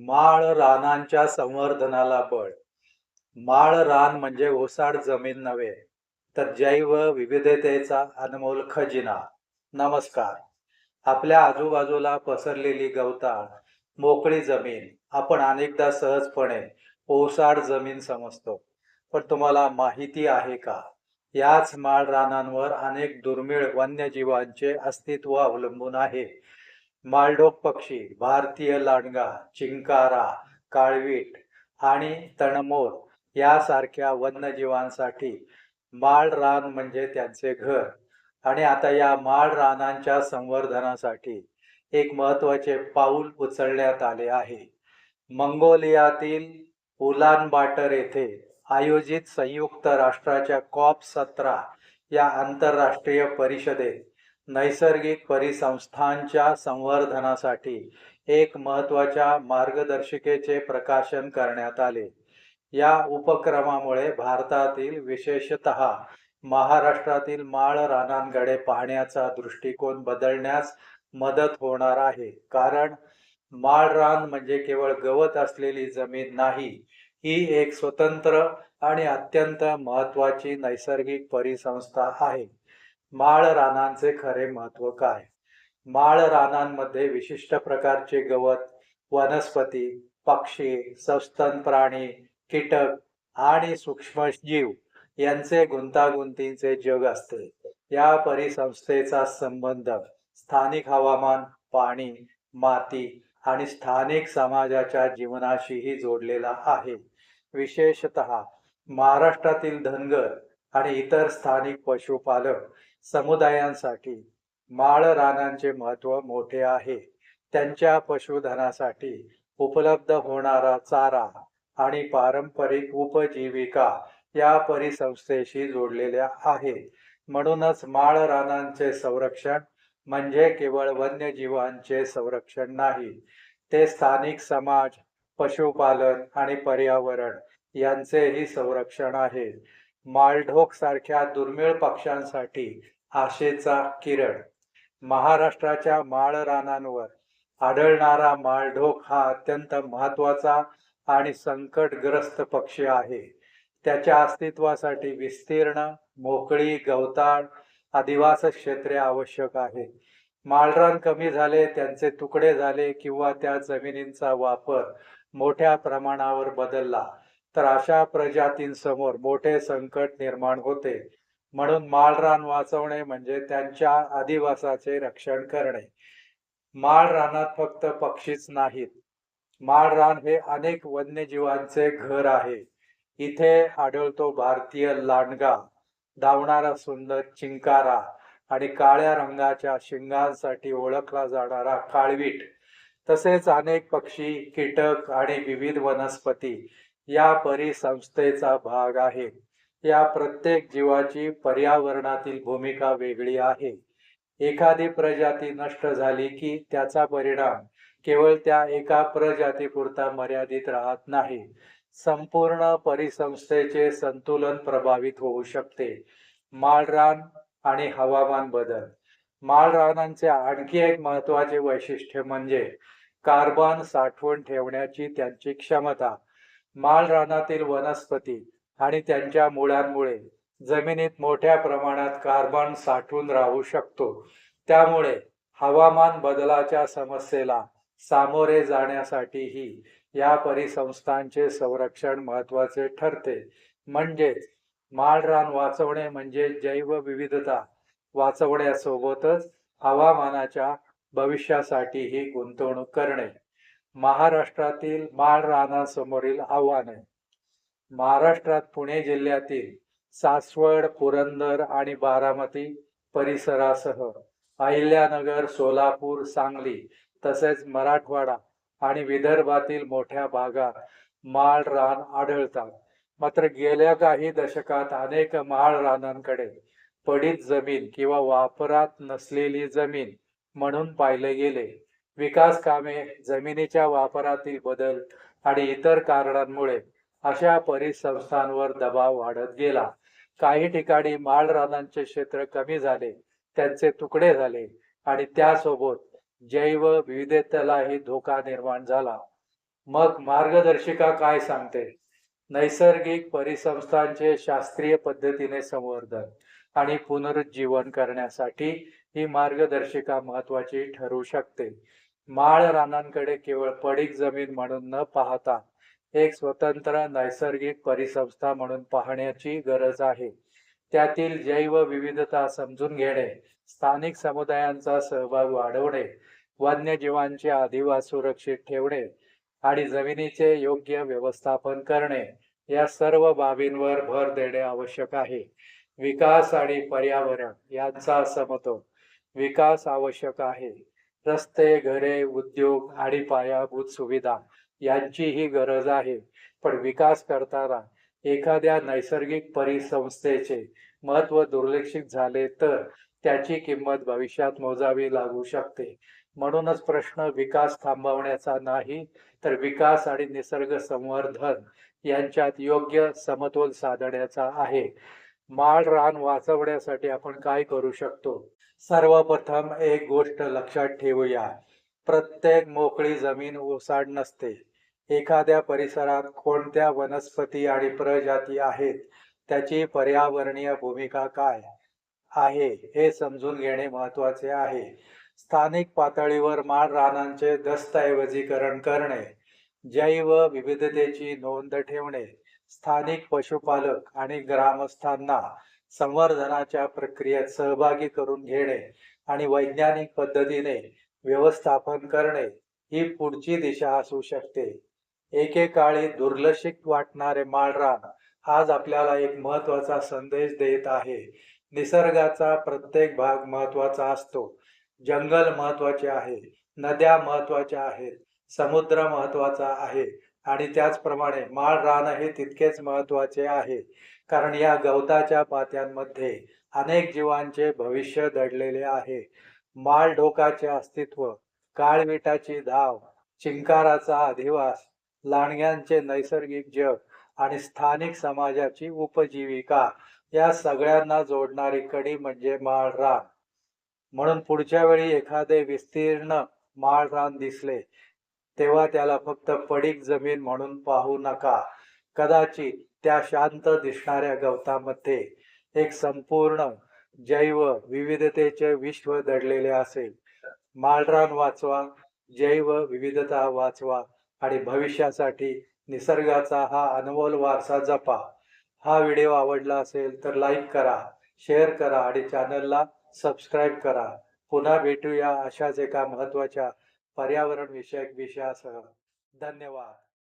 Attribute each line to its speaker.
Speaker 1: माळ रानांच्या संवर्धनाला बळ. माळ रान म्हणजे ओसाड जमीन नव्हे, तर जैव विविधतेचा अनमोल खजिना. नमस्कार. आपल्या आजूबाजूला पसरलेली गवताळ, मोकळी जमीन आपण अनेकदा सहजपणे ओसाड जमीन समजतो. पण तुम्हाला माहिती आहे का? याच माळ रानांवर अनेक दुर्मिळ वन्यजीवांचे अस्तित्व अवलंबून आहे. मालडोक पक्षी, भारतीय लांडगा, चिंकारा, काळवीट आणि तणमोर यासारख्या वन्यजीवांसाठी माळ रान म्हणजे त्यांचे घर. आणि आता या माळ रानांच्या संवर्धनासाठी एक महत्त्वाचे पाऊल उचलण्यात आले आहे. मंगोलियातील उलानबाटर येथे आयोजित संयुक्त राष्ट्राच्या COP17 या आंतरराष्ट्रीय परिषदेत नैसर्गिक परिसंस्थांच्या संवर्धनासाठी एक महत्त्वाच्या मार्गदर्शिकेचे प्रकाशन करण्यात आले. या उपक्रमामुळे भारतातील, विशेषतः महाराष्ट्रातील माळ रानांकडे पाहण्याचा दृष्टिकोन बदलण्यास मदत होणार आहे. कारण माळ रान म्हणजे केवळ गवत असलेली जमीन नाही, ही एक स्वतंत्र आणि अत्यंत महत्त्वाची नैसर्गिक परिसंस्था आहे. माळ रानांचे खरे महत्त्व काय? माळ रानांमध्ये विशिष्ट प्रकारचे गवत, वनस्पती, पक्षी, सस्तन प्राणी, कीटक आणि सूक्ष्मजीव यांचे गुंतागुंतीचे जग असते. या परिसंस्थेचा संबंध स्थानिक हवामान, पाणी, माती आणि स्थानिक समाजाच्या जीवनाशीही जोडलेला आहे. विशेषतः महाराष्ट्रातील धनगर आणि इतर स्थानिक पशुपालक समुदायांसाठी माळ रानांचे महत्त्व मोठे आहे. त्यांच्या पशुधनासाठी उपलब्ध होणारा चारा आणि पारंपरिक उपजीविका या परिसंस्थेशी जोडलेल्या आहेत. म्हणूनच माळ रानांचे संरक्षण म्हणजे केवळ वन्यजीवांचे संरक्षण नाही, ते स्थानिक समाज, पशुपालन आणि पर्यावरण यांचेही संरक्षण आहे. मालढोक सारख्या दुर्मिळ पक्ष्यांसाठी आशेचा किरण. महाराष्ट्राच्या माळ रानांवर आढळणारा माळढोक हा अत्यंत महत्त्वाचा आणि संकटग्रस्त पक्षी आहे. त्याच्या अस्तित्वासाठी विस्तीर्ण, मोकळी गवताळ, अधिवास क्षेत्रे आवश्यक आहेत. माळरान कमी झाले, त्यांचे तुकडे झाले किंवा त्या जमिनींचा वापर मोठ्या प्रमाणावर बदलला, तर अशा प्रजातींसमोर मोठे संकट निर्माण होते. म्हणून माळरान वाचवणे म्हणजे त्यांच्या अधिवासाचे रक्षण करणे. माळ रानात फक्त पक्षीच नाहीत. माळ रान हे अनेक वन्यजीवांचे घर आहे. इथे आढळतो भारतीय लांडगा, धावणारा सुंदर चिंकारा आणि काळ्या रंगाच्या शिंगांसाठी ओळखला जाणारा काळवीट. तसेच अनेक पक्षी, कीटक आणि विविध वनस्पती या परिसंस्थेचा भाग आहेत. या प्रत्येक जीवाची पर्यावरणातील भूमिका वेगळी आहे. एखादी प्रजाती नष्ट झाली की त्याचा परिणाम केवळ त्या एका प्रजातीपुरता मर्यादित राहत नाही. संपूर्ण परिसंस्थेचे संतुलन प्रभावित होऊ शकते. माळरान आणि हवामान बदल. माळरानांचे आणखी एक महत्त्वाचे वैशिष्ट्य म्हणजे कार्बन साठवून ठेवण्याची त्यांची क्षमता. माळरानातील वनस्पती आणि त्यांच्या मुळांमुळे जमिनीत मोठ्या प्रमाणात कार्बन साठवून राहू शकतो. त्यामुळे हवामान बदलाच्या समस्येला सामोरे जाण्यासाठीही या परिसंस्थांचे संरक्षण महत्त्वाचे ठरते. म्हणजेच माळरान वाचवणे म्हणजे जैवविविधता वाचवण्यासोबतच हवामानाच्या भविष्यासाठीही गुंतवणूक करणे. महाराष्ट्रातील माळ रानासमोरील आव्हाने. महाराष्ट्रात पुणे जिल्ह्यातील सासवड, पुरंदर आणि बारामती परिसरासह अहिल्यानगर, सोलापूर, सांगली तसेच मराठवाडा आणि विदर्भातील मोठ्या भागात माळ रान आढळतात. मात्र गेल्या काही दशकात अनेक माळ रानांकडे पडीत जमीन किंवा वापरात नसलेली जमीन म्हणून पाहिले गेले. विकास कामे, जमिनीच्या वापरातील बदल आणि इतर कारणांमुळे अशा परिसंस्थांवर दबाव वाढत गेला. काही ठिकाणी माळ रानांचे क्षेत्र कमी झाले, त्यांचे तुकडे झाले आणि त्यासोबत जैव विविधतेलाही धोका निर्माण झाला. मग मार्गदर्शिका काय सांगते? नैसर्गिक परिसंस्थांचे शास्त्रीय पद्धतीने संवर्धन आणि पुनरुज्जीवन करण्यासाठी ही मार्गदर्शिका महत्वाची ठरू शकते. माळ रानांकडे केवळ पडीक जमीन म्हणून न पाहता एक स्वतंत्र नैसर्गिक परिसंस्था म्हणून पाहण्याची गरज आहे. त्यातील जैवविविधता समजून घेणे, स्थानिक समुदायांचा सहभाग वाढवणे, वन्यजीवांचे अधिवास सुरक्षित ठेवणे आणि जमिनीचे योग्य व्यवस्थापन करणे या सर्व बाबींवर भर देणे आवश्यक आहे. विकास आणि पर्यावरण यांचा समतोल. विकास आवश्यक आहे. रस्ते, घरे, उद्योग आणि पायाभूत सुविधा यांचीही गरज आहे. पण विकास करताना एखाद्या नैसर्गिक परिसंस्थेचे महत्त्व दुर्लक्षित झाले तर त्याची किंमत भविष्यात मोजावी लागू शकते. म्हणूनच प्रश्न विकास थांबवण्याचा नाही, तर विकास आणि निसर्ग संवर्धन यांच्यात योग्य समतोल साधण्याचा आहे. माळ रान वाचवण्यासाठी आपण काय करू शकतो? सर्वप्रथम एक गोष्ट लक्षात ठेवूया. प्रत्येक मोकळी जमीन ओसाड नसते. एखाद्या परिसरात कोणत्या वनस्पती आणि प्रजाती आहेत, त्याची पर्यावरणीय भूमिका काय आहे हे समजून घेणे महत्त्वाचे आहे. स्थानिक पातळीवर माळ रानांचे दस्तऐवजीकरण करणे, जैवविविधतेची नोंद ठेवणे, स्थानिक पशुपालक आणि ग्रामस्थांना संवर्धनाच्या प्रक्रियेत सहभागी करून घेणे आणि वैज्ञानिक पद्धतीने व्यवस्थापन करणे ही पुढची दिशा असू शकते. एकेकाळी दुर्लक्षित वाटणारे माळरान आज आपल्याला एक महत्त्वाचा संदेश देत आहे. निसर्गाचा प्रत्येक भाग महत्त्वाचा असतो. जंगल महत्त्वाचे आहे, नद्या महत्त्वाच्या आहेत, समुद्र महत्त्वाचा आहे आणि त्याचप्रमाणे माळरान हे तितकेच महत्त्वाचे आहे. कारण या गवताच्या पात्यांमध्ये अनेक जीवांचे भविष्य दडलेले आहे. माळढोकाचे अस्तित्व, काळविटाची धाव, चिंकाराचा अधिवास, लांडग्यांचे नैसर्गिक जग आणि स्थानिक समाजाची उपजीविका या सगळ्यांना जोडणारी कडी म्हणजे माळरान. म्हणून पुढच्या वेळी एखादे विस्तीर्ण माळरान दिसले, तेव्हा त्याला फक्त पडीक जमीन म्हणून पाहू नका. कदाचित त्या शांत दिसणाऱ्या गवतामध्ये एक संपूर्ण जैव विविधतेचे विश्व दडलेले असेल. माळरान वाचवा, जैव विविधता वाचवा आणि भविष्यासाठी निसर्गाचा हा अनमोल वारसा जपा. हा व्हिडिओ आवडला असेल तर लाईक करा, शेअर करा आणि चॅनलला सबस्क्राईब करा. पुन्हा भेटूया अशाच एका महत्त्वाच्या पर्यावरण विषयक विषयासह. धन्यवाद.